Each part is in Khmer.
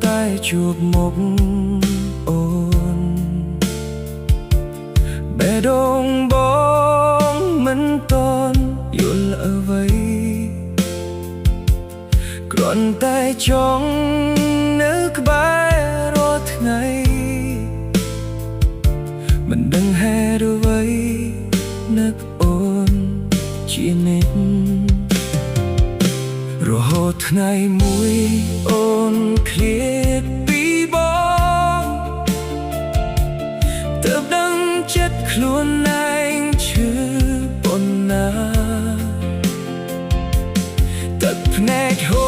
តែជួបមុខអូនបេះដូងបងមិនតន់យល់អ្វីគ្រាន់តែចង់នៅក្បែររាល់ថ្ងៃមិនដឹងហេតុអ្វីនឹកអូនជានិច្ចរហូតថ្ងៃមួយអូនឃ្លាតពីបងទើបដឹងចិត្តខ្លួនឯងឈឺប៉ុណ្ណាទឹកភ្នែកហូ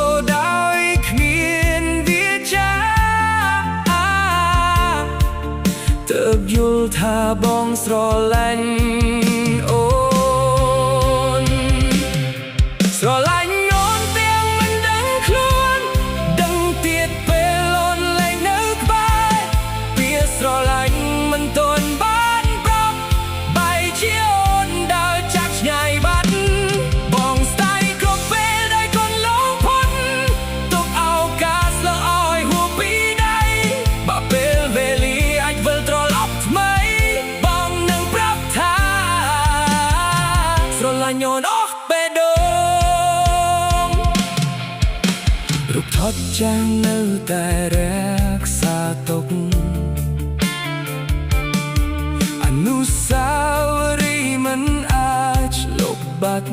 រដោយគ្មានវាចាទើបយល់ថាបងស្រឡាញ់អូនស្រឡាញ់អូនទាំងមិនដឹងខ្លួនដឹងទៀតពេលអូនលែងនៅក្បែរពាក្យស្រឡាញ់មិនទាន់បានប្រាប់បែរជាអូនដើរចាក់ឆ្ងាយបាត់បងស្ដាយគ្រប់ពេលដែលកូនលងផុតទុកឱកាសលឲ្យហួសពីដៃបើពេលវេលាអាចវិលត្រឡប់ថ្មីបងនឹងប្រាប់ថាស្រឡាញ់អូនអស់បេះដូងរូបថតចាំងនៅតែរក្សាទុកអនុស្សាវរីយ៍មិនអាចលុបបាត់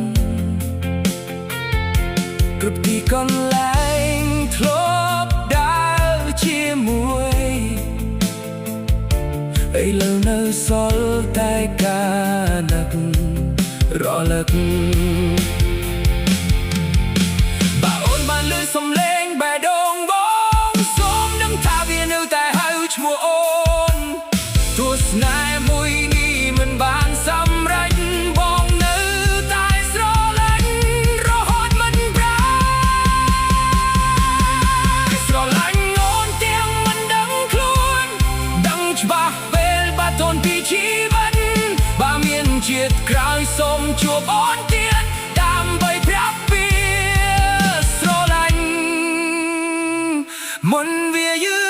គ្រប់ទីកន្លែងធ្លាប់ដើរជាមួយឥឡូវនៅសល់តែការនឹករលឹកបើអូនបានឮសំឡេងបេះដូងបងសូមដឹងថាវានៅតែហៅឈ្មោះអូនទោះស្នេហ៍មួយនេះមិនបានសម្រេចបងនៅតែស្រឡាញ់រហូតមិនប្រាស្រឡាញ់អូនទាំងមិនដឹងខ្លួនដឹងច្បាស់ពេលបាត់តូនពីជីវិតបើមានជាតិក្រោយសូមជួបអូនទៀតដើម្បីប្រាប់ពីស្រឡាញ់មុនវាយឺ